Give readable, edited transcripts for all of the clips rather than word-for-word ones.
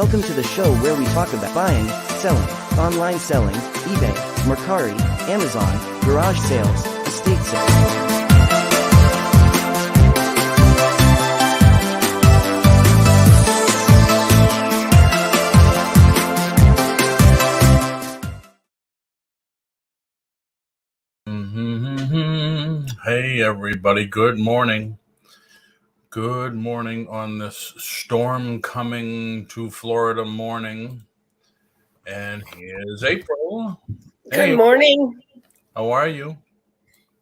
Welcome to the show where we talk about buying, selling, online selling, eBay, Mercari, Amazon, garage sales, estate sales. Hey everybody, good morning. Good morning on this storm coming to Florida morning. And here's April. Good morning. How are you?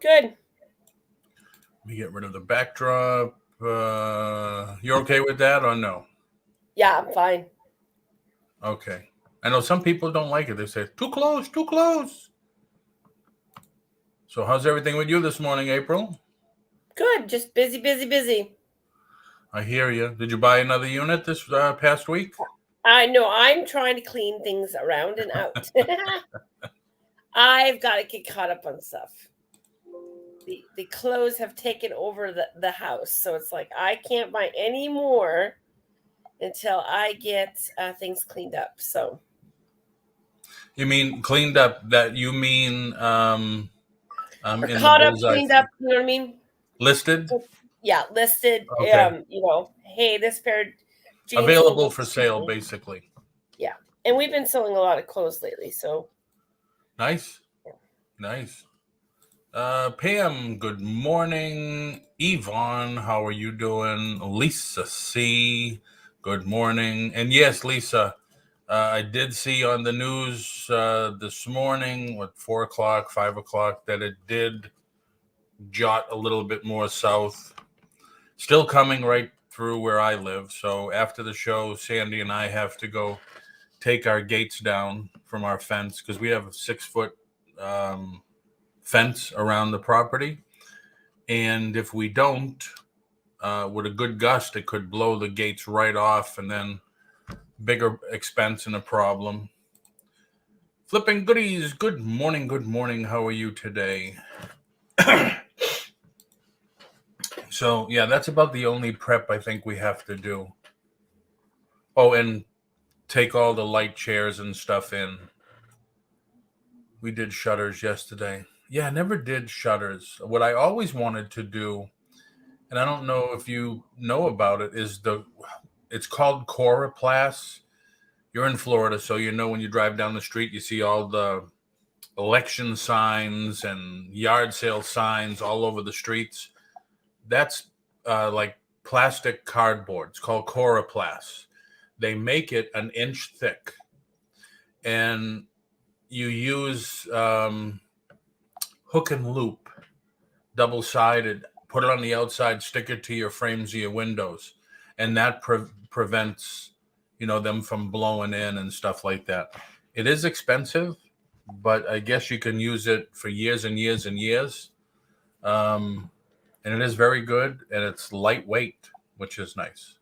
Good. Let me get rid of the backdrop. You okay with that or no? Yeah, I'm fine. Okay. I know some people don't like it. They say, too close, too close. So how's everything with you this morning, April? Good. Just busy. I hear you. Did you buy another unit this past week? I know. I'm trying to clean things around and out. I've got to get caught up on stuff. The clothes have taken over the house. So it's like I can't buy any more until I get things cleaned up. So. You mean cleaned up? That you mean in caught the up, bullseye? cleaned up. You know what I mean? Listed? Yeah, listed. Okay. Hey, this pair of jeans available for sale, basically. Yeah, and we've been selling a lot of clothes lately, so. Nice. Nice. Pam, good morning. Yvonne, how are you doing? Lisa C, good morning. And yes, Lisa, I did see on the news this morning, 4 o'clock, 5 o'clock, that it did jot a little bit more south. Still coming right through where I live. So after the show, Sandy and I have to go take our gates down from our fence because we have a 6-foot fence around the property. And if we don't, with a good gust, it could blow the gates right off and then bigger expense and a problem. Flipping goodies. Good morning. How are you today? So, yeah, that's about the only prep I think we have to do. Oh, and take all the light chairs and stuff in. We did shutters yesterday. Yeah, I never did shutters. What I always wanted to do, and I don't know if you know about it, is it's called Coroplast. You're in Florida, so you know when you drive down the street, you see all the election signs and yard sale signs all over the streets. That's like plastic cardboard. It's called Coroplast. They make it an inch thick, and you use hook and loop, double-sided, put it on the outside, stick it to your frames of your windows, and that prevents, them from blowing in and stuff like that. It is expensive, but I guess you can use it for years and years and years. And it is very good, and it's lightweight, which is nice.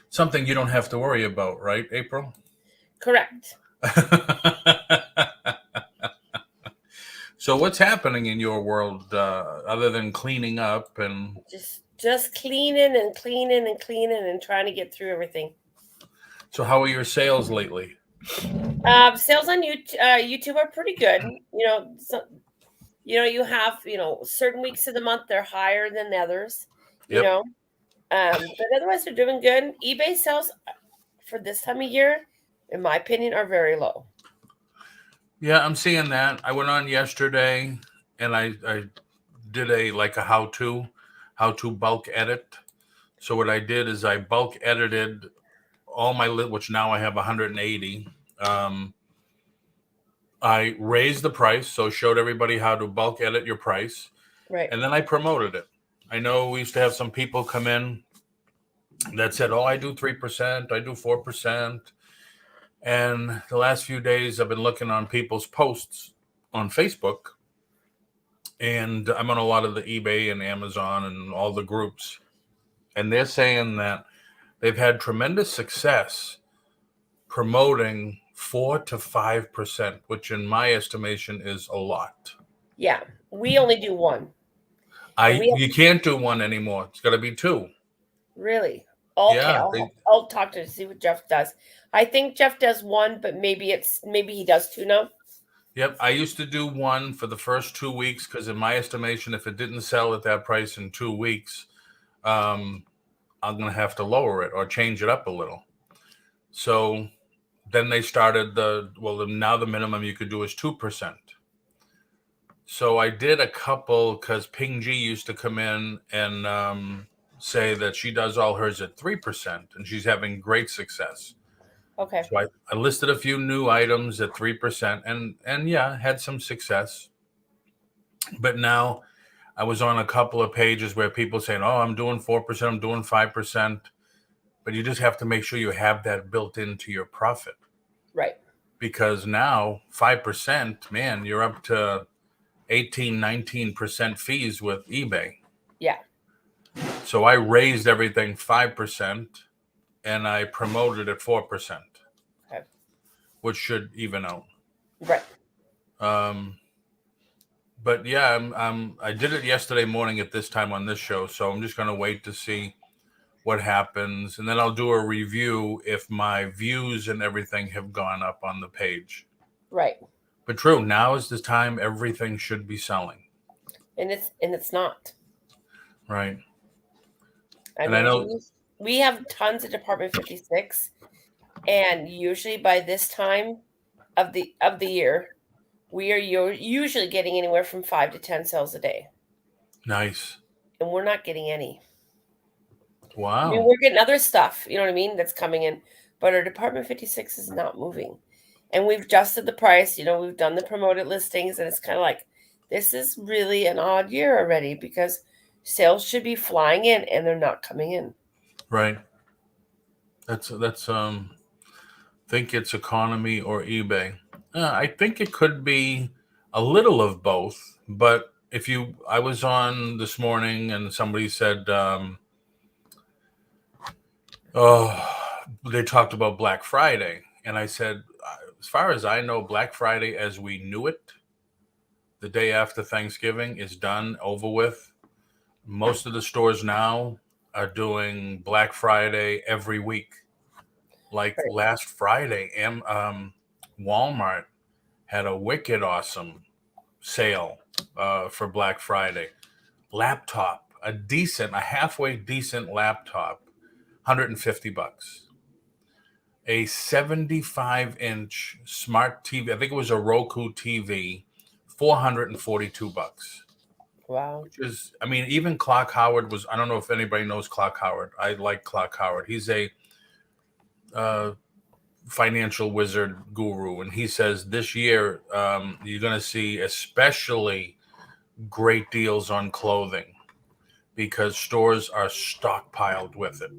Something you don't have to worry about, right, April? Correct. So what's happening in your world other than cleaning up and just cleaning and trying to get through everything. So how are your sales lately? Sales on YouTube are pretty good. You have certain weeks of the month they're higher than others. But otherwise they're doing good. eBay sales for this time of year, in my opinion, are very low. Yeah, I'm seeing that. I went on yesterday and I did a how-to bulk edit. So what I did is I bulk edited all my which now I have 180. I raised the price, so showed everybody how to bulk edit your price. Right. And then I promoted it. I know we used to have some people come in that said, I do 3%, I do 4%. And the last few days I've been looking on people's posts on Facebook, and I'm on a lot of the eBay and Amazon and all the groups. And they're saying that they've had tremendous success promoting 4 to 5%, which in my estimation is a lot. Yeah, we only do 1. You can't do 1 anymore. It's got to be 2. Really? Okay, Yeah, I'll talk to see what Jeff does. I think Jeff does one, but maybe he does two now. yep. I used to do one for the first 2 weeks because, in my estimation, if it didn't sell at that price in 2 weeks, I'm going to have to lower it or change it up a little. So then they started now the minimum you could do is 2%. So I did a couple because Ping G used to come in and say that she does all hers at 3% and she's having great success. Okay. So I listed a few new items at 3% and yeah, had some success. But now I was on a couple of pages where people saying, "Oh, I'm doing 4%, I'm doing 5%." But you just have to make sure you have that built into your profit. Right. Because now 5%, man, you're up to 18-19% fees with eBay. Yeah. So I raised everything 5% and I promoted at 4%, Okay. which should even out. Right. But yeah, I did it yesterday morning at this time on this show, so I'm just going to wait to see what happens, and then I'll do a review if my views and everything have gone up on the page. Right. But true, now is the time everything should be selling. And it's not. Right. I And mean, I know we have tons of Department 56, and usually by this time of the year, we are usually getting anywhere from 5 to 10 sales a day, nice. and we're not getting any. I mean, Wow. we're getting other stuff, you know what I mean, that's coming in, but our Department 56 is not moving. And we've adjusted the price, we've done the promoted listings, and it's kind of like, this is really an odd year already because sales should be flying in and they're not coming in. Right. That's think it's economy or eBay. I think it could be a little of both, but I was on this morning and somebody said, they talked about Black Friday. And I said, as far as I know, Black Friday as we knew it, the day after Thanksgiving, is done, over with. Most of the stores now are doing Black Friday every week. Like Right. last Friday, Walmart had a wicked awesome sale for Black Friday. Laptop, a halfway decent laptop, $150. A 75-inch smart TV, I think it was a Roku TV, $442. Wow. Which is, I mean, even Clark Howard I don't know if anybody knows Clark Howard. I like Clark Howard. He's a financial wizard guru, and he says this year you're going to see especially great deals on clothing because stores are stockpiled with it.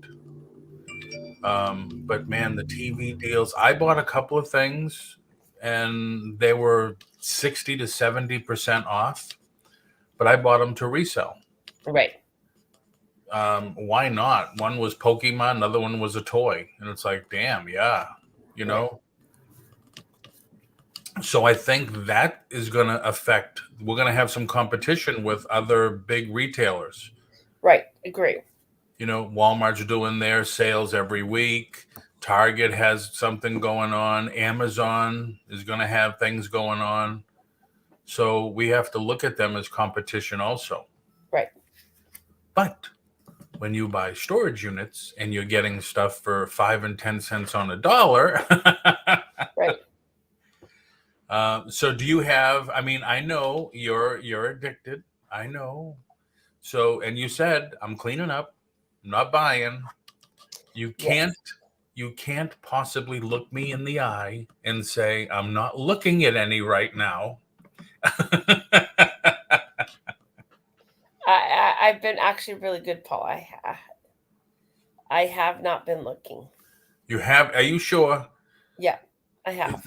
But man, the TV deals, I bought a couple of things and they were 60 to 70% off, but I bought them to resell. Right. Why not? One was Pokemon, another one was a toy, and it's like, damn, yeah, you know. So I think that is going to affect. We're going to have some competition with other big retailers. Right. Agree. Walmart's doing their sales every week. Target has something going on. Amazon is going to have things going on. So we have to look at them as competition also. Right. But when you buy storage units and you're getting stuff for 5 and 10 cents on a dollar. Right. So do you have, I mean, I know you're addicted. I know. So, and you said, I'm cleaning up, I'm not buying. You can't possibly look me in the eye and say, I'm not looking at any right now. I've been actually really good, Paul. I have not been looking. You have? Are you sure? Yeah, I have.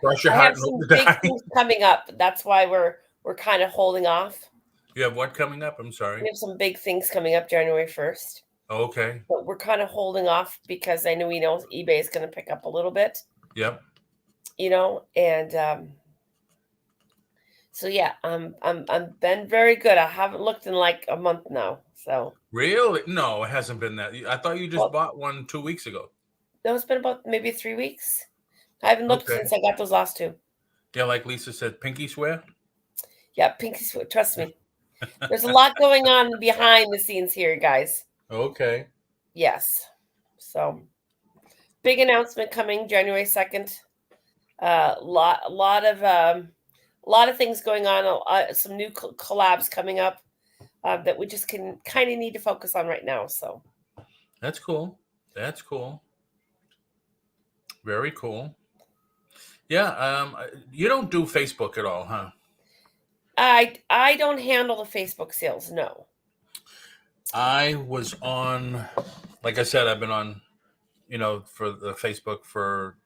Cross your I heart have some big things coming up. That's why we're kind of holding off. You have what coming up? I'm sorry. We have some big things coming up January 1st. Okay. But we're kind of holding off because I know eBay is going to pick up a little bit. Yep. And So yeah, I'm been very good. I haven't looked in like a month now. So Really? No, it hasn't been that. I thought you just well, bought one 2 weeks ago. no, it's been about maybe 3 weeks. I haven't looked Okay. since I got those last two. Yeah, like Lisa said, pinky swear. Yeah, Pinky Sweet. Trust me. There's a lot going on behind the scenes here, guys. Okay. Yes. So big announcement coming January 2nd. A lot of things going on. Some new collabs coming up that we just can kind of need to focus on right now. So That's cool. That's cool. Very cool. Yeah. You don't do Facebook at all, huh? I don't handle the Facebook sales. No. I was on, like I said, I've been on, for the Facebook for,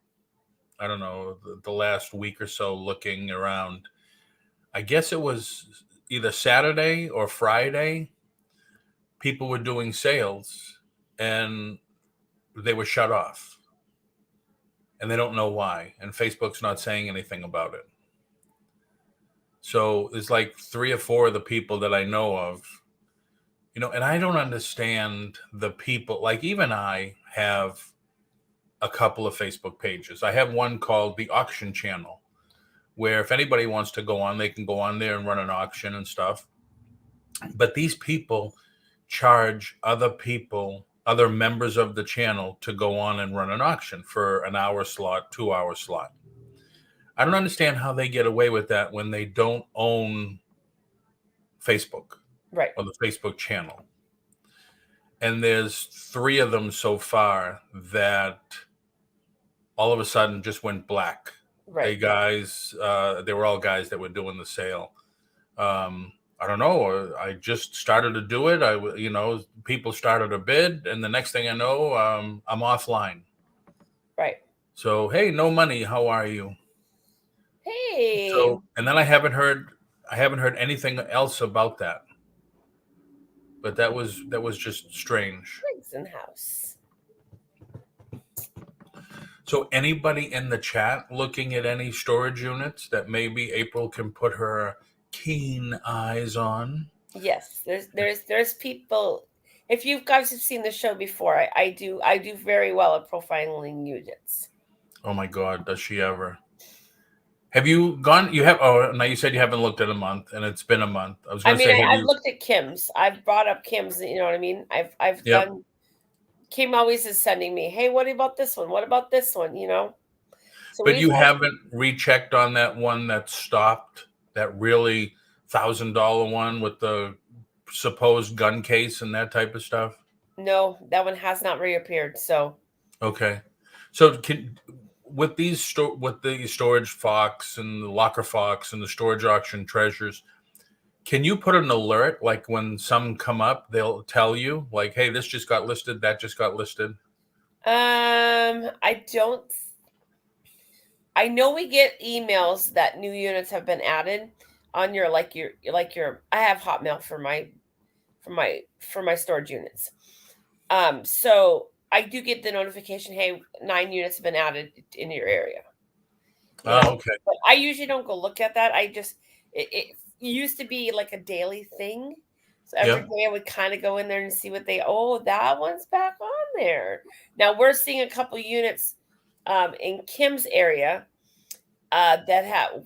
I don't know, the last week or so looking around. I guess it was either Saturday or Friday. People were doing sales and they were shut off. And they don't know why. And Facebook's not saying anything about it. So there's like 3 or 4 of the people that I know of, and I don't understand the people. Like, even I have a couple of Facebook pages. I have one called the Auction Channel, where if anybody wants to go on, they can go on there and run an auction and stuff. But these people charge other members of the channel to go on and run an auction for an hour slot, 2 hour slot. I don't understand how they get away with that when they don't own Facebook, Right. or the Facebook channel. And there's 3 of them so far that all of a sudden just went black. Right. Hey guys, they were all guys that were doing the sale. I don't know. I just started to do it. People started a bid, and the next thing I know, I'm offline. Right. So, hey, no money. How are you? Hey. So, and then I haven't heard anything else about that. But that was just strange. Pigs in house. So, anybody in the chat looking at any storage units that maybe April can put her keen eyes on? Yes, there's people. If you guys have seen the show before, I do very well at profiling units. Oh my God, does she ever? Have you gone? You have. Oh, now you said you haven't looked at a month, and it's been a month. I was going to say, I've looked at Kim's. I've brought up Kim's. You know what I mean? I've Yep. done. Kim always is sending me, hey, what about this one? What about this one? So but you haven't rechecked on that one that stopped, that really $1,000 one with the supposed gun case and that type of stuff? No, that one has not reappeared. So okay, so with the storage Fox and the Locker Fox and the storage auction treasures, can you put an alert, like when some come up, they'll tell you, like, hey, this just got listed, that just got listed? I don't. I know we get emails that new units have been added on your I have Hotmail for my storage units. So I do get the notification, hey, 9 units have been added in your area. Okay. But I usually don't go look at that. It used to be like a daily thing. So every day I would kind of go in there and see what that one's back on there. Now we're seeing a couple units in Kim's area that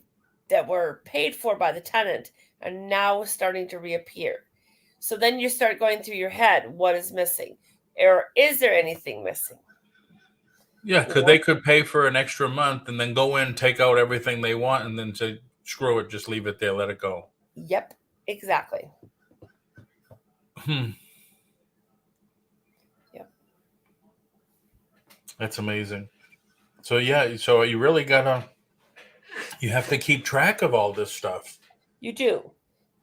were paid for by the tenant and now starting to reappear. So then you start going through your head, what is missing? Or is there anything missing? Yeah, because they could pay for an extra month and then go in, take out everything they want, and then say, screw it, just leave it there, let it go. Yep, exactly. Yep. That's amazing. So yeah, so you really you have to keep track of all this stuff. You do.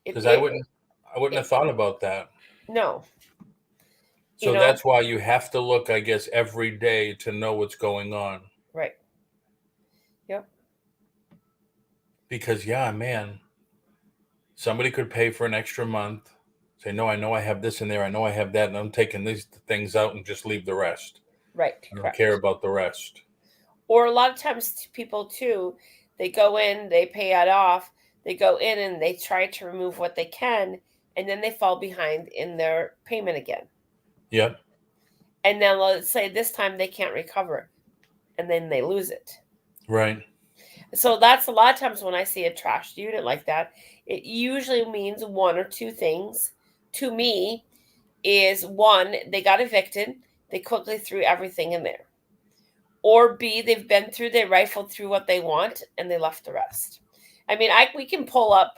Because I wouldn't have thought about that. No. So that's why you have to look, I guess, every day to know what's going on. Right. Yep. Because, yeah, man, somebody could pay for an extra month, say, no, I know I have this in there, I know I have that, and I'm taking these things out and just leave the rest. Right. I don't care about the rest. Or a lot of times people, too, they go in, they pay it off, They go in and they try to remove what they can, and then they fall behind in their payment again. Yep. And then let's say this time they can't recover, and then they lose it. Right. So that's a lot of times when I see a trashed unit like that, it usually means one or two things to me. Is one, they got evicted, they quickly threw everything in there. Or B, they've been through, they rifled through what they want and they left the rest. I mean, we can pull up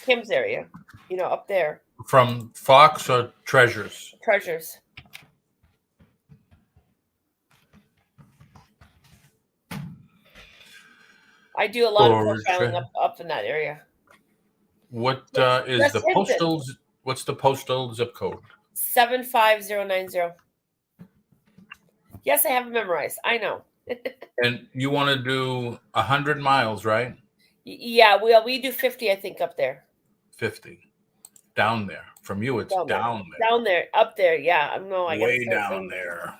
Kim's area, up there. From Fox or Treasures? Treasures. I do a lot of profiling up in that area. What is the postal? What's the postal zip code? 75090. Yes, I have it memorized. I know. And you want to do 100 miles, right? Yeah, we do 50, I think, up there. 50. Down there. From you, it's down there. Down there. Up there, yeah. I know. I way down there.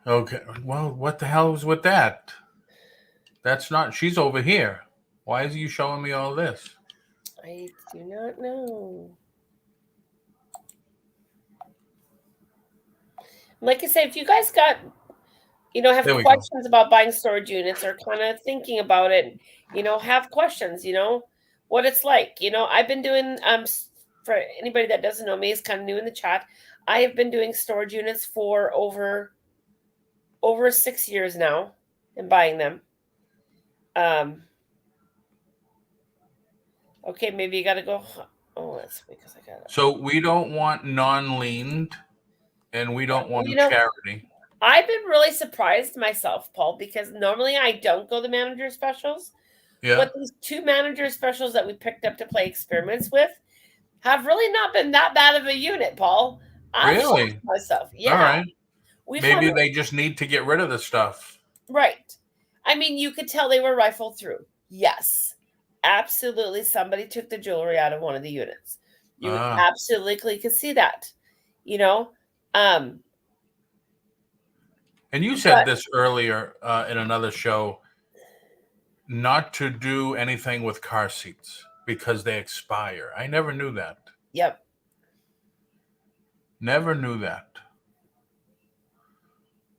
Okay. Well, what the hell is with that? That's not. She's over here. Why is you showing me all this? I do not know. Like I said, if you guys got, have questions about buying storage units or kind of thinking about it, have questions, what it's like. I've been doing, for anybody that doesn't know me, is kind of new in the chat. I have been doing storage units for over 6 years now and buying them. Okay, maybe you got to go. Oh, that's because I got it. So we don't want non-leaned, and we don't want charity. I've been really surprised myself, Paul, because normally I don't go the manager specials. Yeah. But these 2 manager specials that we picked up to play experiments with have really not been that bad of a unit, Paul. Really? Myself. Yeah. All right. Maybe they just need to get rid of the stuff. Right. I mean, you could tell they were rifled through. Yes. Absolutely. Somebody took the jewelry out of one of the units. You absolutely could see that. And you said this earlier in another show, not to do anything with car seats because they expire. I never knew that. Yep. Never knew that.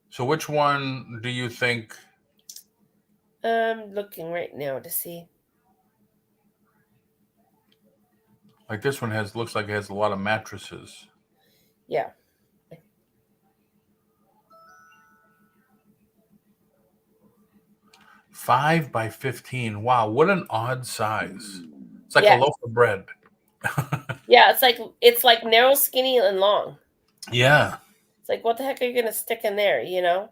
So which one do you think? I'm looking right now to see. Like this one looks like it has a lot of mattresses. Yeah. $5 by $15. Wow, what an odd size. It's like a loaf of bread. Yeah, it's like narrow, skinny, and long. Yeah. It's like, what the heck are you gonna stick in there, It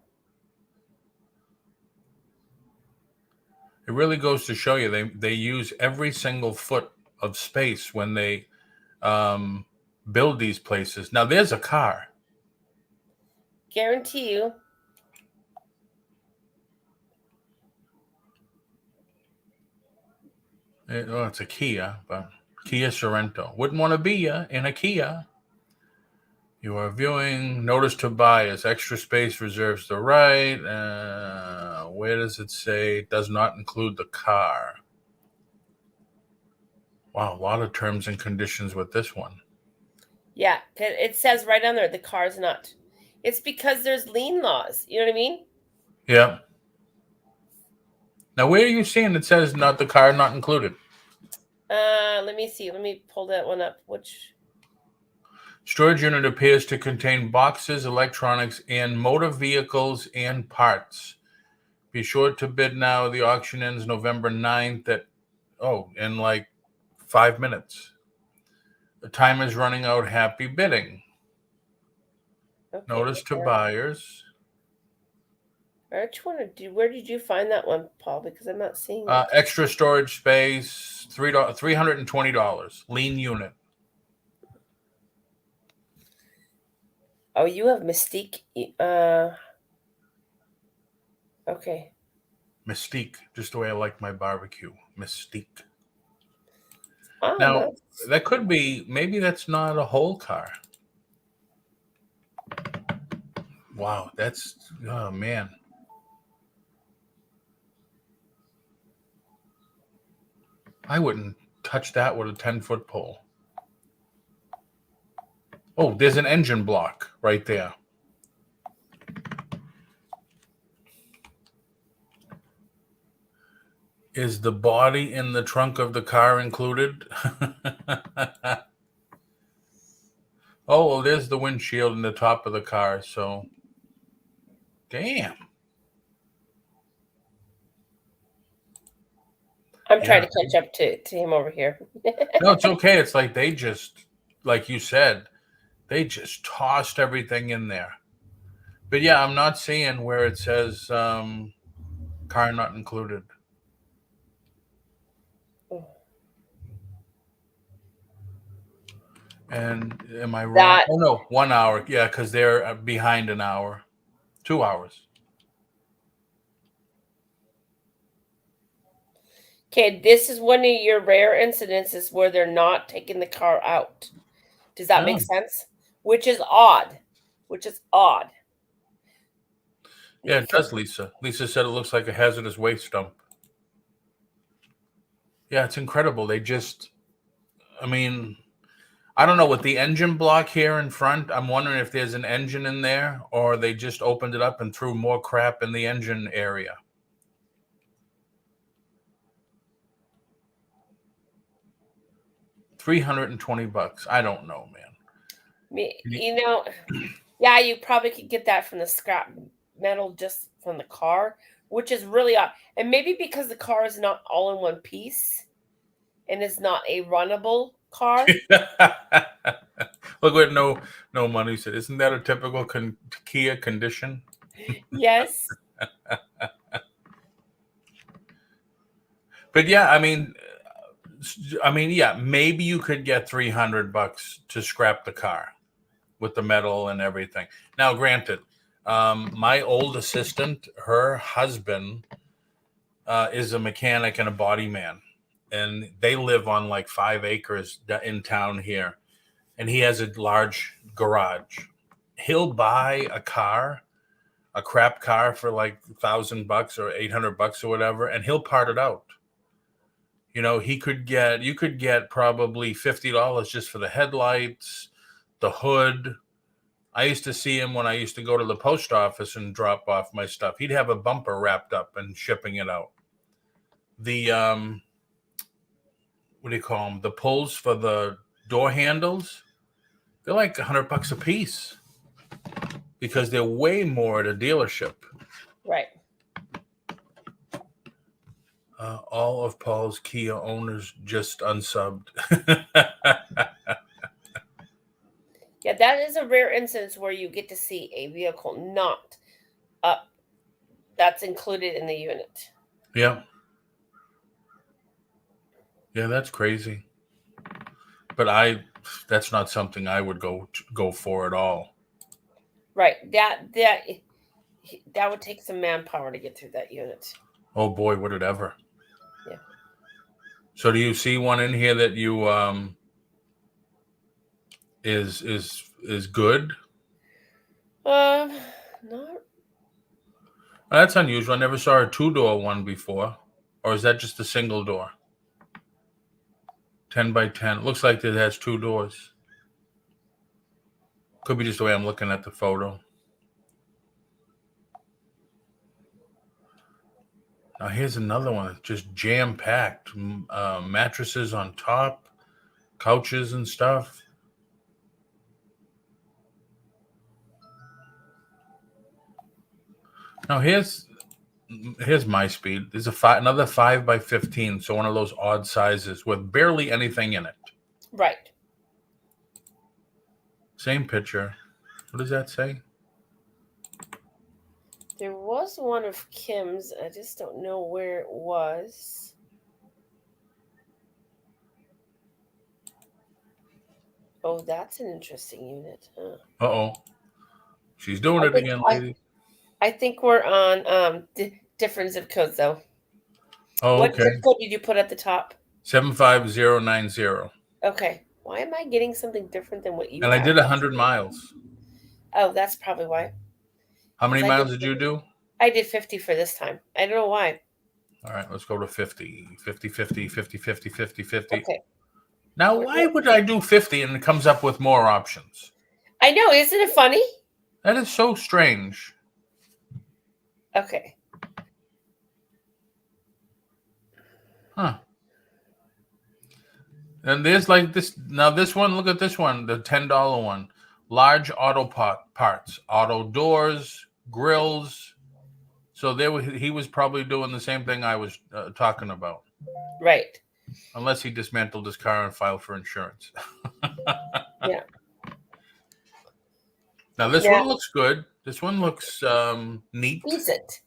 really goes to show you they use every single foot of space when they build these places. Now there's a car. Guarantee you. It's a Kia, but Kia Sorento. Wouldn't want to be in a Kia. You are viewing notice to buy as extra space reserves the right. Where does it say does not include the car? Wow, a lot of terms and conditions with this one. Yeah, it says right on there the car's not. It's because there's lien laws. You know what I mean? Yeah. Now, where are you seeing it says not the car not included? Let me see. Let me pull that one up. Which storage unit appears to contain boxes, electronics, and motor vehicles and parts. Be sure to bid now. The auction ends November 9th in like 5 minutes. The time is running out. Happy bidding. Okay, notice to buyers. Where did you find that one, Paul? Because I'm not seeing it. Extra storage space, $320. Lean unit. Oh, you have Mystique. Okay. Mystique, just the way I like my barbecue. Mystique. Oh, now, that could be, maybe that's not a whole car. Wow, that's, oh man. I wouldn't touch that with a 10-foot pole. Oh, there's an engine block right there. Is the body in the trunk of the car included? Oh, well, there's the windshield in the top of the car, so damn. I'm trying Yeah. to catch up to him over here. No, it's okay. It's like they just, like you said, they just tossed everything in there. But yeah, I'm not seeing where it says car not included. And am I wrong? That Oh no, 1 hour. Yeah, because they're behind an hour, 2 hours. Okay, this is one of your rare incidences where they're not taking the car out. Does that make Oh. sense? Which is odd. Yeah, it does, Lisa. Lisa said it looks like a hazardous waste dump. Yeah, it's incredible. They just, I mean, I don't know, with the engine block here in front, I'm wondering if there's an engine in there or they just opened it up and threw more crap in the engine area. $320. I don't know, man. You know, yeah, you probably could get that from the scrap metal just from the car, which is really odd. And maybe because the car is not all in one piece and it's not a runnable car. Look what no money said. Isn't that a typical Kia condition? Yes. But yeah, I mean, yeah, maybe you could get $300 to scrap the car with the metal and everything. Now, granted, my old assistant, her husband is a mechanic and a body man, and they live on like 5 acres in town here, and he has a large garage. He'll buy a crap car for like $1,000 or $800 or whatever, and he'll part it out. You know, you could get probably $50 just for the headlights, the hood. I used to see him when I used to go to the post office and drop off my stuff. He'd have a bumper wrapped up and shipping it out. The what do you call them? The pulls for the door handles, they're like $100 a piece because they're way more at a dealership. Right. All of Paul's Kia owners just unsubbed. Yeah, that is a rare instance where you get to see a vehicle not up that's included in the unit. Yeah. Yeah, that's crazy. But that's not something I would go for at all. Right. That would take some manpower to get through that unit. Oh boy, would it ever. Yeah. So do you see one in here that you is good? Not. That's unusual. I never saw a 2-door one before. Or is that just a single door? 10 by 10. It looks like it has 2 doors. Could be just the way I'm looking at the photo. Now here's another one. It's just jam-packed. Mattresses on top, couches and stuff. Now here's my speed. There's another 5 by 15, so one of those odd sizes with barely anything in it. Right. Same picture. What does that say? There was one of Kim's. I just don't know where it was. Oh, that's an interesting unit. Huh? Uh-oh. She's doing it again, lady. I think we're on different zip codes, though. Oh, What okay. zip code did you put at the top? 75090. Okay. Why am I getting something different than what you And have? I did 100 miles. Oh, that's probably why. How many 'Cause I miles did did you do? I did 50 for this time. I don't know why. All right, let's go to 50. 50, 50, 50, 50, 50, 50. Okay. Now, why would I do 50 and it comes up with more options? I know, isn't it funny? That is so strange. Okay. Huh. And there's like this. Now, this one, look at this one, the $10 one. Large auto parts, auto doors, grills. So he was probably doing the same thing I was talking about. Right. Unless he dismantled his car and filed for insurance. Yeah. Now, this Yeah. one looks good. This one looks neat. Decent.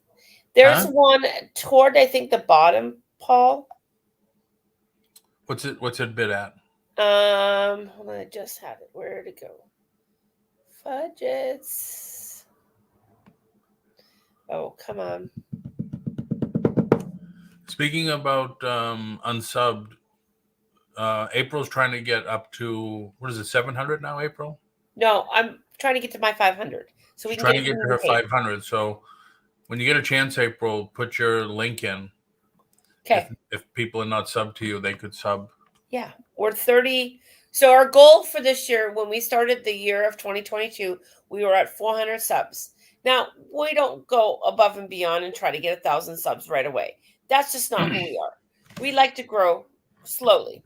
There's Huh? one toward, I think, the bottom, Paul. What's it bid at? Hold on, I just had it. Where'd it go? Fudgets. Oh, come on. Speaking about unsubbed, April's trying to get up to, what is it, 700 now, April? No, I'm trying to get to my 500. So we She's can trying to get get to her 500. So when you get a chance, April, put your link in. Okay. If people are not subbed to you, they could sub. Yeah. We're 30. So our goal for this year, when we started the year of 2022, we were at 400 subs. Now, we don't go above and beyond and try to get 1,000 subs right away. That's just not who we are. We like to grow slowly.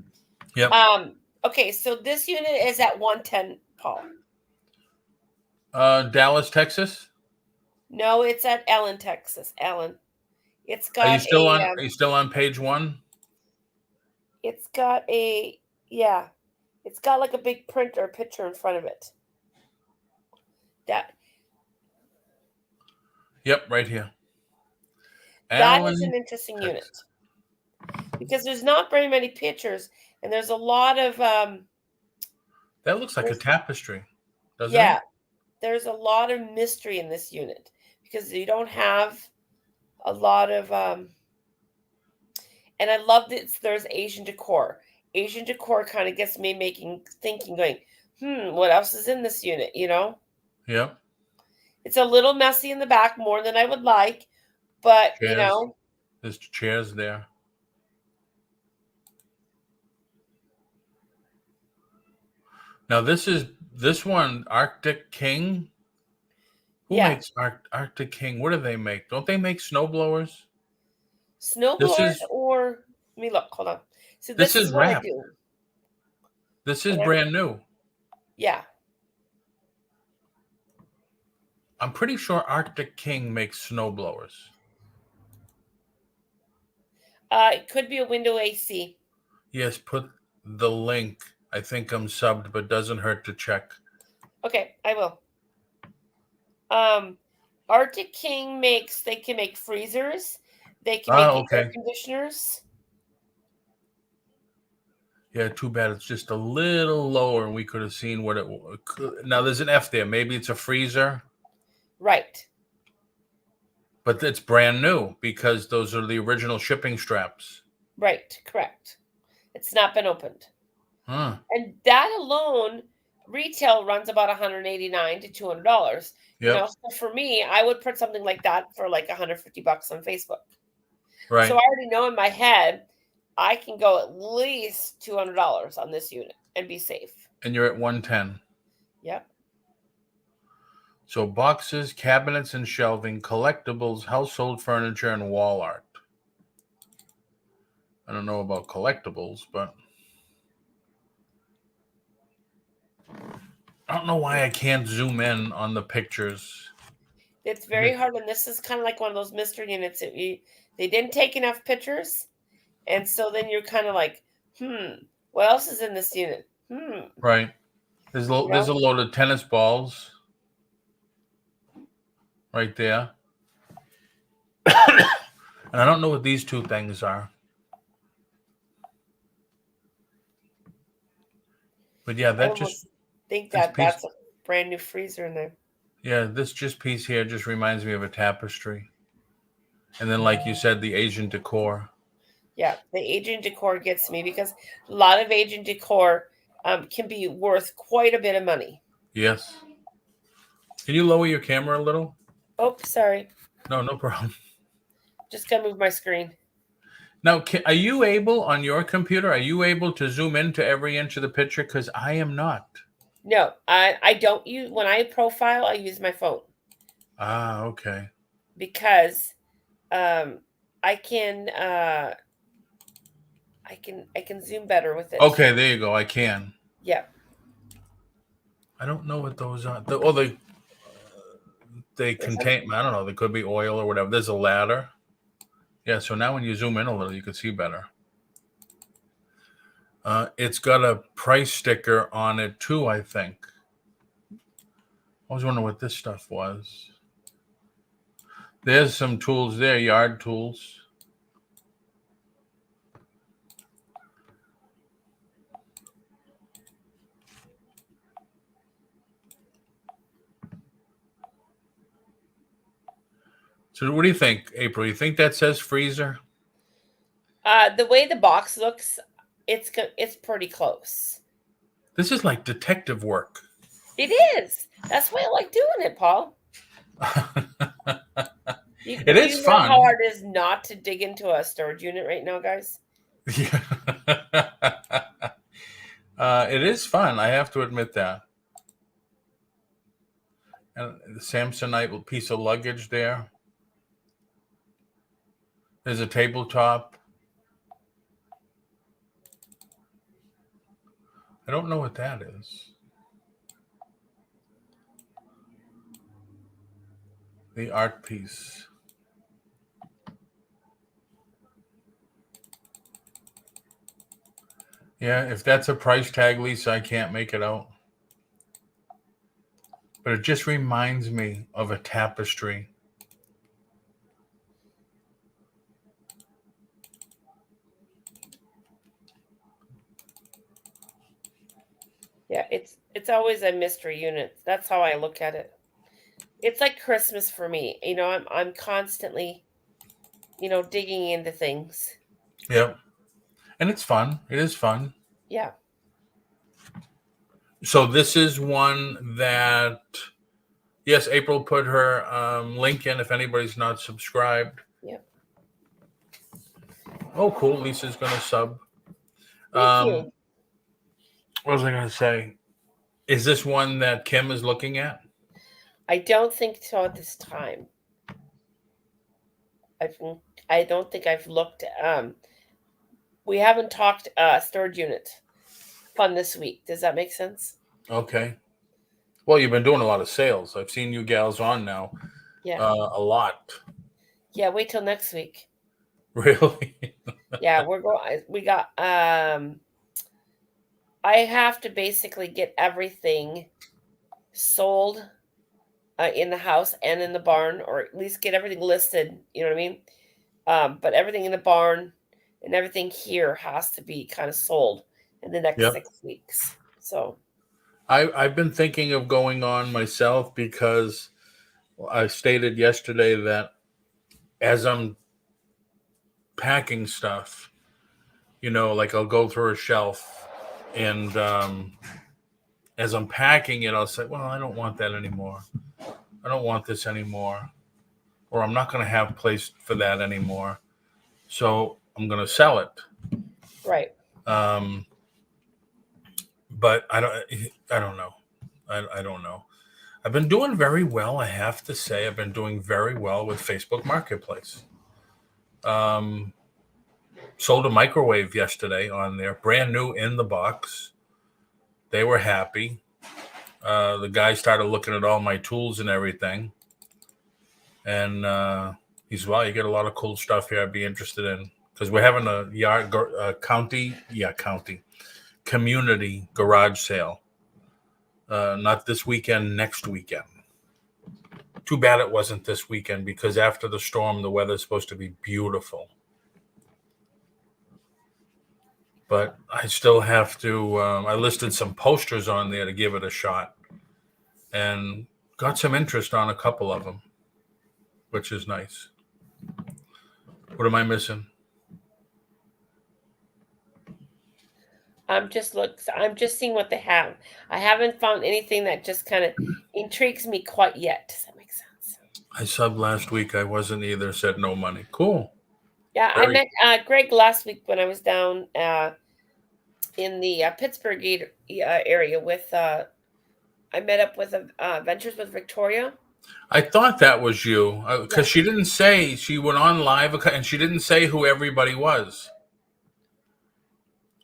Yep. Okay, so this unit is at 110, Paul. Dallas, Texas. No, it's at Allen, Texas. Allen. It's got Are you still on page 1? It's got it's got like a big print or picture in front of it. Yep, right here. That Allen, is an interesting Texas. unit because there's not very many pictures and there's a lot of That looks like a tapestry, doesn't it? yeah, there's a lot of mystery in this unit because you don't have a lot of and I love that there's Asian decor. Asian decor kind of gets me thinking, going, what else is in this unit? You know? Yep. It's a little messy in the back, more than I would like, but Chairs. you know, There's chairs there. Now this one, Arctic King. Who makes Arctic King? What do they make? Don't they make snow blowers? Snow blowers or let me look, hold on. So this is what wrapped. I do. This is brand new. Yeah. I'm pretty sure Arctic King makes snow blowers. It could be a window AC. Yes, put the link. I think I'm subbed, but doesn't hurt to check. Okay, I will. Arctic King they can make freezers. They can make air conditioners. Yeah, too bad it's just a little lower and we could have seen what it was. Now there's an F there. Maybe it's a freezer. Right. But it's brand new because those are the original shipping straps. Right, correct. It's not been opened. Huh. And that alone, retail runs about $189 to $200. Yep. You know, so for me, I would put something like that for like $150 on Facebook. Right. So I already know in my head I can go at least $200 on this unit and be safe. And you're at 110. Yep. So boxes, cabinets and shelving, collectibles, household furniture, and wall art. I don't know about collectibles, but I don't know why I can't zoom in on the pictures. It's very hard, and this is kind of like one of those mystery units that they didn't take enough pictures, and so then you're kind of like, what else is in this unit? Right. There's a load of tennis balls right there. And I don't know what these two things are. But yeah, that's a brand new freezer in there. Yeah, this piece here just reminds me of a tapestry. And then, like you said, the Asian decor. Yeah, the Asian decor gets me because a lot of Asian decor can be worth quite a bit of money. Yes. Can you lower your camera a little? Oh, sorry. No problem. Just gotta move my screen. Now, are you able on your computer? Are you able to zoom into every inch of the picture? Because I am not. No, I don't use when I profile. I use my phone Ah, okay. because I can I can zoom better with it. Okay, there you go. I can. Yeah. I don't know what those are. They contain. I don't know. They could be oil or whatever. There's a ladder. Yeah. So now when you zoom in a little, you can see better. It's got a price sticker on it too, I think. I was wondering what this stuff was. There's some tools there, yard tools. So what do you think, April? You think that says freezer? The way the box looks, it's pretty close. This is like detective work. It is. That's why I like doing it, Paul. It is you know fun. how hard it is not to dig into a storage unit right now, guys? Yeah. It is fun. I have to admit that. And the Samsonite piece of luggage there. There's a tabletop. I don't know what that is. The art piece. Yeah, if that's a price tag, Lisa, I can't make it out. But it just reminds me of a tapestry. Yeah, it's always a mystery unit. That's how I look at it. It's like Christmas for me. You know, I'm constantly, digging into things. Yep. And it's fun. It is fun. Yeah. So this is one that, yes, April put her link in if anybody's not subscribed. Yep. Oh, cool. Lisa's going to sub. Thank you. What was I going to say? Is this one that Kim is looking at? I don't think so at this time. I don't think I've looked. We haven't talked storage unit fun this week. Does that make sense? Okay. Well, you've been doing a lot of sales. I've seen you gals on now. Yeah. A lot. Yeah. Wait till next week. Really? Yeah, we're going. We got. I have to basically get everything sold in the house and in the barn, or at least get everything listed. You know what I mean? But everything in the barn and everything here has to be kind of sold in the next 6 weeks. So I've been thinking of going on myself because I stated yesterday that as I'm packing stuff, like I'll go through a shelf and as I'm packing it, I'll say, well, I don't want that anymore. I don't want this anymore. Or I'm not going to have place for that anymore. So I'm going to sell it. right. But I don't know. I don't know. I've been doing very well. I have to say, I've been doing very well with Facebook Marketplace. Sold a microwave yesterday on there, brand new in the box. They were happy. The guy started looking at all my tools and everything. And he's, well, you get a lot of cool stuff here I'd be interested in. Because we're having a community garage sale. Not this weekend, next weekend. Too bad it wasn't this weekend because after the storm, the weather's supposed to be beautiful. But I still have to, I listed some posters on there to give it a shot and got some interest on a couple of them, which is nice. What am I missing? I'm just seeing what they have. I haven't found anything that just kind of intrigues me quite yet. Does that make sense? I subbed last week. I wasn't either. Said no money. Cool. Yeah, I met Greg last week when I was down in the Pittsburgh area with. I met up with Ventures with Victoria. I thought that was you because Yeah. she didn't say she went on live and she didn't say who everybody was.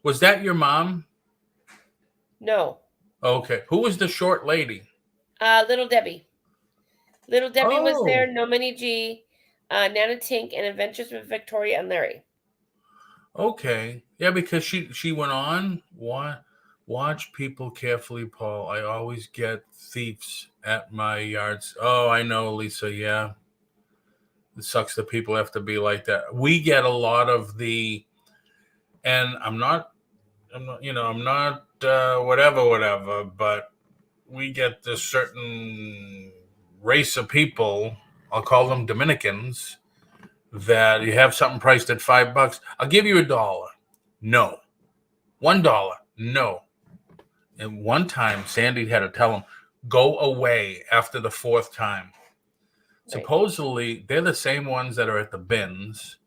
Was that your mom? No. Okay. Who was the short lady? Little Debbie. Little Debbie was there. Oh. No Money G, Nana Tink, and Adventures with Victoria and Larry. Okay. Yeah, because she went on. Watch people carefully, Paul. I always get thieves at my yards. Oh, I know, Lisa. Yeah. It sucks that people have to be like that. We get a lot of the, and I'm not, whatever, but we get this certain race of people, I'll call them Dominicans, that you have something priced at $5. I'll give you $1. No. $1. No. And one time, Sandy had to tell him, go away after the fourth time. Right. Supposedly, they're the same ones that are at the bins,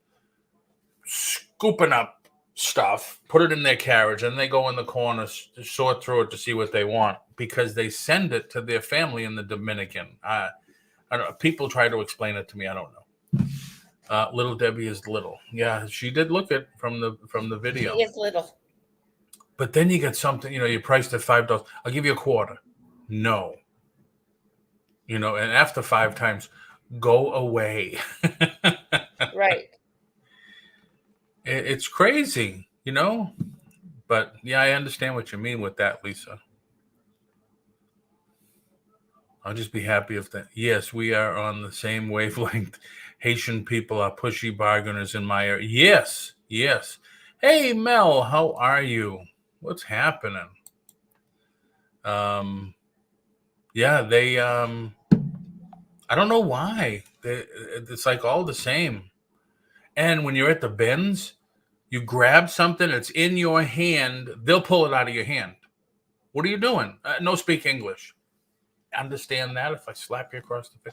scooping up stuff, put it in their carriage, and they go in the corner, sort through it to see what they want because they send it to their family in the Dominican. I don't know. People try to explain it to me. I don't know. Little Debbie is little. Yeah, she did look it from the video. She is little. But then you get something, you priced at $5. I'll give you a quarter. No. And after 5 times, go away. Right. It's crazy, But yeah, I understand what you mean with that, Lisa. I'll just be happy if that. Yes, we are on the same wavelength. Haitian people are pushy bargainers in my area. Yes, yes. Hey, Mel, how are you? What's happening? Yeah, they. I don't know why. It's like all the same. And when you're at the bins, you grab something, it's in your hand, they'll pull it out of your hand. What are you doing? No speak English. Understand that if I slap you across the face.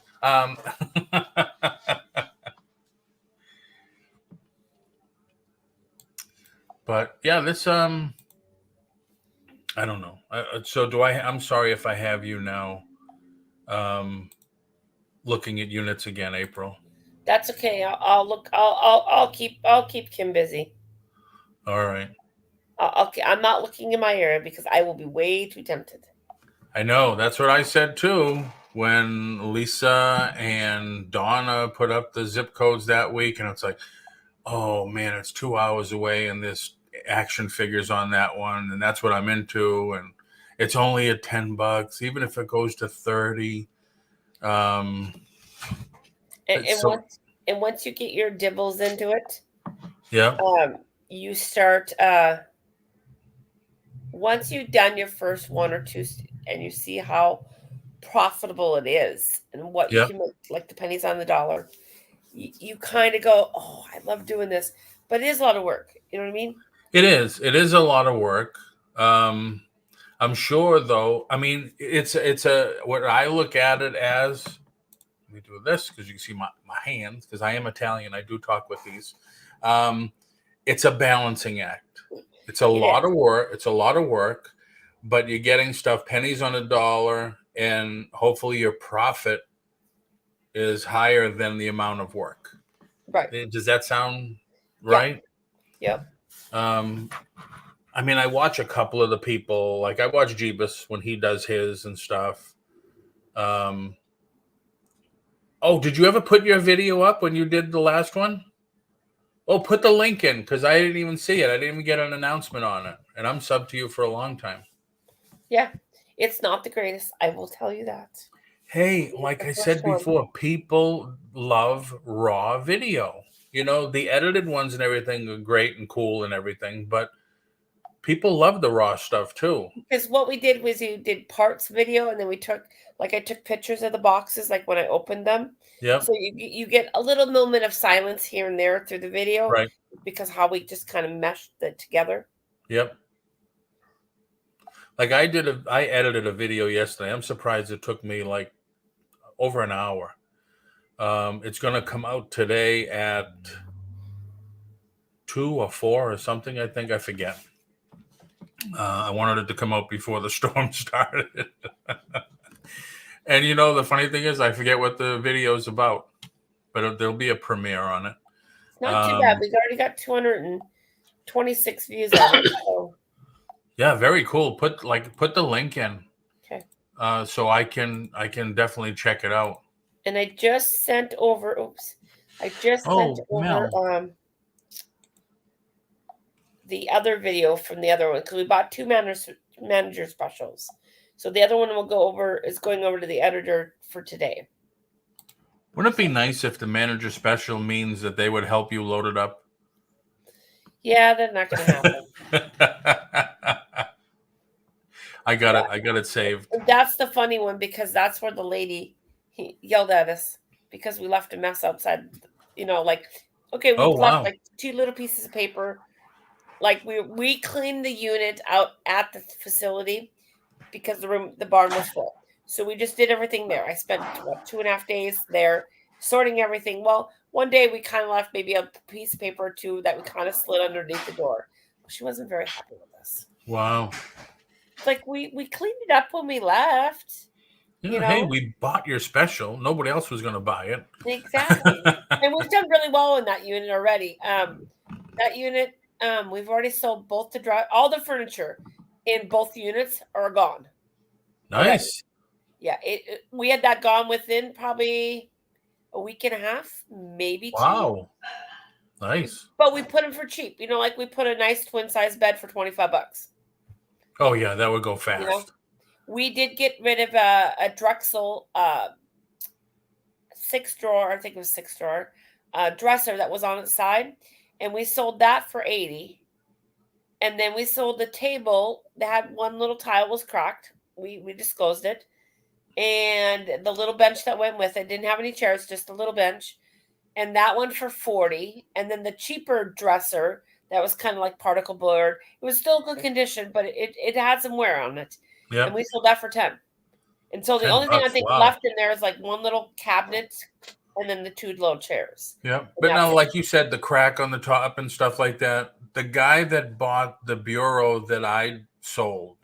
But yeah, this I don't know. So I'm sorry if I have you now looking at units again, April. That's okay. I'll look. I'll keep Kim busy. All right. I'm not looking in my area because I will be way too tempted. I know. That's what I said too when Lisa and Donna put up the zip codes that week, and it's like, oh man, it's 2 hours away, and there's action figures on that one, and that's what I'm into, and it's only at $10, even if it goes to 30. And once you get your dibbles into it, yeah, you start. Once you've done your first one or two, and you see how profitable it is, and what you can make, like the pennies on the dollar, you kind of go, "Oh, I love doing this," but it is a lot of work. You know what I mean? It is. It is a lot of work. I'm sure, though. I mean, it's what I look at it as. Let me do this because you can see my hands because I am Italian. I do talk with these. It's a balancing act. It's a lot of work. It's a lot of work, but you're getting stuff pennies on a dollar, and hopefully your profit is higher than the amount of work. Right. Does that sound right? Yep. I mean, I watch a couple of the people, like I watch Jeebus when he does his and stuff. Oh, did you ever put your video up when you did the last one? Oh, put the link in because I didn't even see it. I didn't even get an announcement on it. And I'm subbed to you for a long time. Yeah. It's not the greatest. I will tell you that. Hey, like I said before, people love raw video. The edited ones and everything are great and cool and everything, but people love the raw stuff too. Because what we did was you did parts video, and then I took pictures of the boxes, like when I opened them. Yeah. So you get a little moment of silence here and there through the video, right? Because how we just kind of meshed it together. Yep. Like I edited a video yesterday. I'm surprised it took me like over an hour It's going to come out today at 2 or 4 or something. I think, I forget. I wanted it to come out before the storm started. And the funny thing is, I forget what the video is about, but there'll be a premiere on it. It's not too bad. We've already got 226 views on it. So. Yeah, very cool. Put the link in. Okay. So I can definitely check it out. And I just sent over. Oops. I just sent over the other video from the other one because we bought 2 manager specials. So the other one is going over to the editor for today. Wouldn't it be nice if the manager special means that they would help you load it up? Yeah, that's not going to happen. I got it. I got it saved. That's the funny one because that's where the lady yelled at us because we left a mess outside. Okay, we left like 2 little pieces of paper. Like we cleaned the unit out at the facility because the barn was full. So we just did everything there. I spent 2.5 days there sorting everything. Well, one day we kind of left maybe a piece of paper or 2 that we kind of slid underneath the door. She wasn't very happy with us. Wow. Like we cleaned it up when we left. Hey, we bought your special. Nobody else was going to buy it. Exactly. And we've done really well in that unit already. That unit, we've already sold both all the furniture in both units are gone. Nice. Yeah, we had that gone within probably a week and a half, maybe 2. Wow. Nice. But we put them for cheap. Like we put a nice twin size bed for $25. Oh yeah, that would go fast. We did get rid of a Drexel 6-drawer, I think it was 6-drawer, dresser that was on its side, and we sold that for $80. And then we sold the table that had one little tile was cracked. We disclosed it. And the little bench that went with it didn't have any chairs, just a little bench. And that one for $40. And then the cheaper dresser that was kind of like particle board. It was still good condition, but it had some wear on it. Yep. And we sold that for $10. And so the only thing I think left in there is like one little cabinet and then the 2 little chairs. Yeah. But now, like you said, the crack on the top and stuff like that, the guy that bought the bureau that I sold,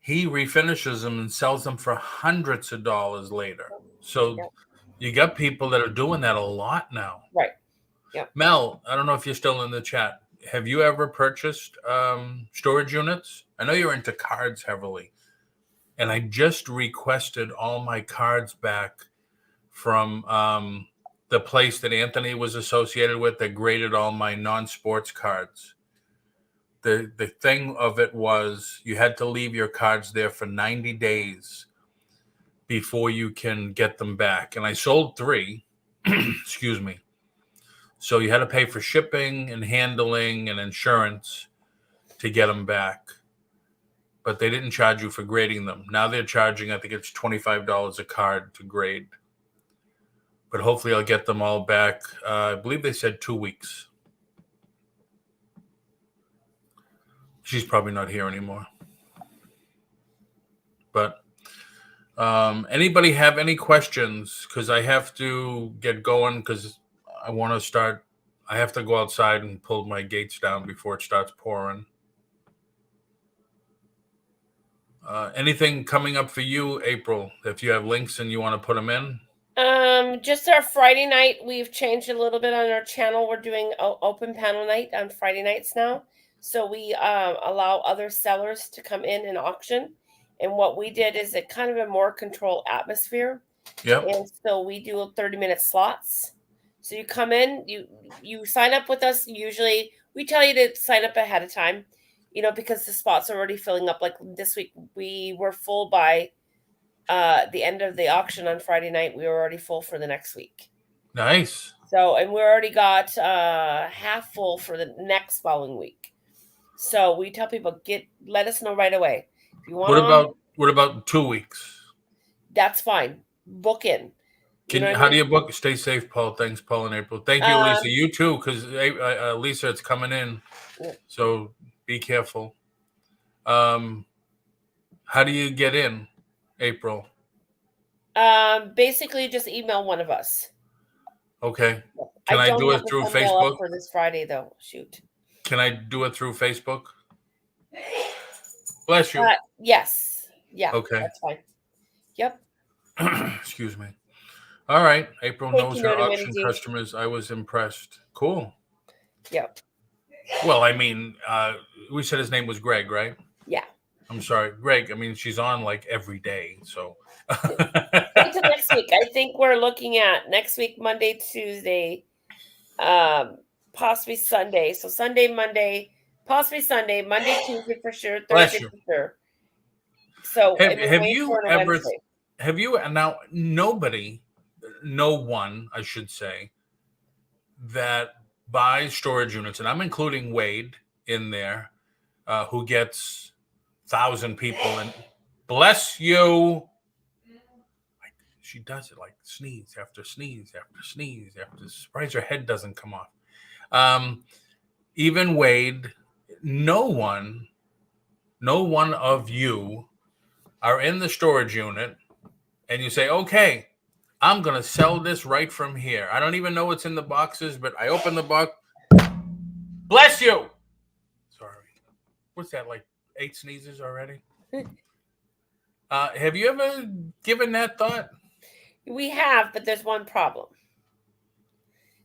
he refinishes them and sells them for hundreds of dollars later. So you got people that are doing that a lot now. Right. Yeah. Mel, I don't know if you're still in the chat. Have you ever purchased storage units? I know you're into cards heavily. And I just requested all my cards back from the place that Anthony was associated with that graded all my non-sports cards. The thing of it was you had to leave your cards there for 90 days before you can get them back. And I sold 3, excuse me. So you had to pay for shipping and handling and insurance to get them back. But they didn't charge you for grading them. Now they're charging, I think it's $25 a card to grade. But hopefully I'll get them all back. I believe they said 2 weeks. She's probably not here anymore. But anybody have any questions? Because I have to get going because I want to start. I have to go outside and pull my gates down before it starts pouring. Anything coming up for you, April? If you have links and you want to put them in? Just our Friday night. We've changed a little bit on our channel. We're doing open panel night on Friday nights now. So we allow other sellers to come in and auction. And what we did is it kind of a more controlled atmosphere. Yep. And so we do 30-minute slots. So you come in, you sign up with us. Usually we tell you to sign up ahead of time, because the spots are already filling up. Like this week, we were full by the end of the auction on Friday night. We were already full for the next week. Nice. So, and we already got half full for the next following week. So we tell people, let us know right away. If you want. What about 2 weeks? That's fine. Book in. How do you book? Stay safe, Paul. Thanks, Paul and April. Thank you, Lisa. You too, because Lisa, it's coming in. So be careful. How do you get in, April? Basically, just email one of us. Okay. Can I I don't do have it the through thumbnail up Facebook? for this Friday, though. Shoot. Can I do it through Facebook? Bless you. Yes. Yeah, Okay. that's fine. Yep. Excuse me. All right. April Thank knows you, her Noni auction Miniji. customers. I was impressed. Cool. Yep. Well, I mean, we said his name was Greg, right? Yeah. I'm sorry, Greg. I mean, she's on like every day, so. Wait till next week. I think we're looking at next week, Monday, Tuesday, possibly Sunday. So Sunday, Monday, possibly Sunday, Monday, Tuesday for sure, Bless Thursday you. for sure. So Have, and we're have waiting you for it on ever? Wednesday. Have you now? Nobody, no one, I should say, that buys storage units, and I'm including Wade in there, who gets 1,000 people, and bless you. She does it like sneeze after sneeze after sneeze after. Surprised her head doesn't come off. Even Wade, no one of you are in the storage unit, and you say, "Okay, I'm gonna sell this right from here. I don't even know what's in the boxes, but I open the box. Bless you. Sorry. What's that? Like 8 sneezes already? Have you ever given that thought? We have, but there's one problem.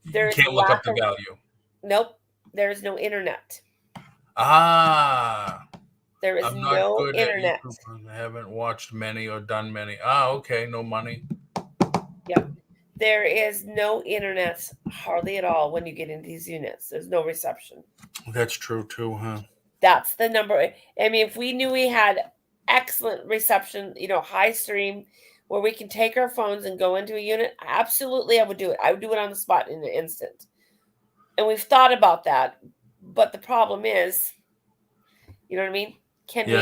You can't look up the value. Nope. There is no internet. There is I'm not no good internet. at YouTube. I haven't watched many or done many. Okay, no money. Yep. There is no internet hardly at all when you get into these units. There's no reception. That's true too, huh? That's the number. I mean, if we knew we had excellent reception, high stream, where we can take our phones and go into a unit, absolutely, I would do it. I would do it on the spot in an instant. And we've thought about that, but the problem is, you know what I mean? Can we,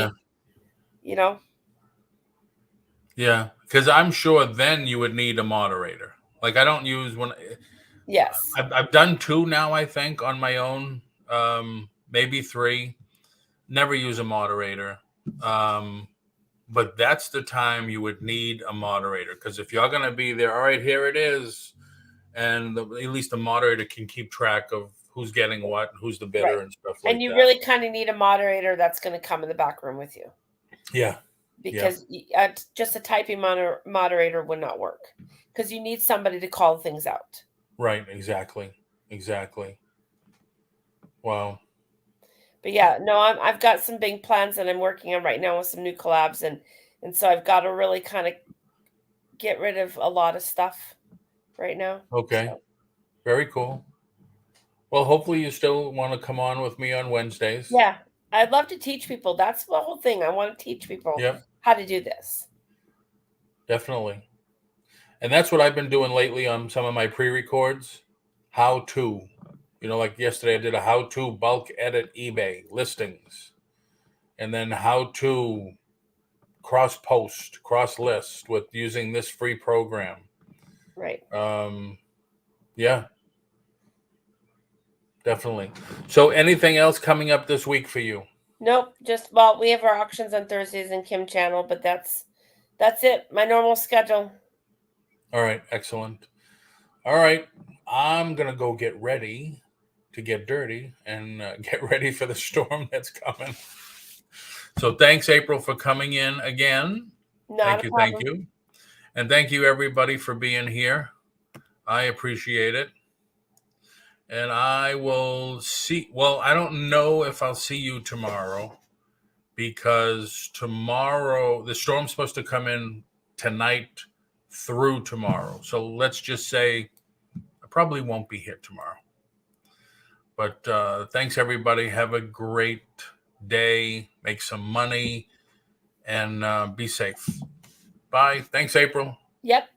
Yeah, because I'm sure then you would need a moderator. Like I don't use one. Yes. I've done 2 now, I think, on my own. Maybe 3. Never use a moderator. But that's the time you would need a moderator, because if you're going to be there, all right, here it is. And at least the moderator can keep track of who's getting what, and who's the bidder, and stuff like that. And you really kind of need a moderator that's going to come in the back room with you. Yeah. Because just a typing moderator would not work, because you need somebody to call things out. Right. Exactly. Wow. But yeah, no, I've got some big plans that I'm working on right now with some new collabs, and so I've got to really kind of get rid of a lot of stuff right now. Okay. So. Very cool. Well, hopefully you still want to come on with me on Wednesdays. Yeah, I'd love to teach people. That's the whole thing. I want to teach people how to do this. Definitely. And that's what I've been doing lately on some of my pre-records. How to. Like yesterday I did a how-to bulk edit eBay listings. And then how to cross-post, cross-list with using this free program. Right. Yeah. Definitely. So anything else coming up this week for you? Nope. We have our auctions on Thursdays in Kim channel, but that's it. My normal schedule. All right. Excellent. All right. I'm going to go get ready to get dirty and get ready for the storm that's coming. So thanks, April, for coming in again. Thank you. And thank you, everybody, for being here. I appreciate it. And I will see. Well, I don't know if I'll see you tomorrow, because tomorrow the storm's supposed to come in tonight through tomorrow. So let's just say I probably won't be here tomorrow. But thanks, everybody. Have a great day. Make some money and be safe. Bye. Thanks, April. Yep.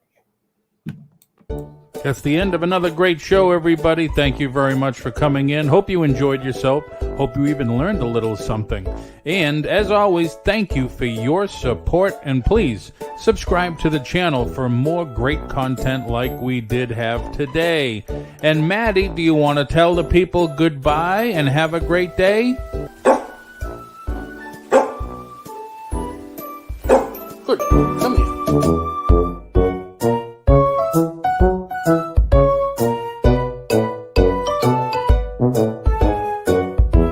That's the end of another great show, everybody. Thank you very much for coming in. Hope you enjoyed yourself. Hope you even learned a little something. And as always, thank you for your support. And please subscribe to the channel for more great content like we did have today. And Maddie, do you want to tell the people goodbye and have a great day? Good. Come here.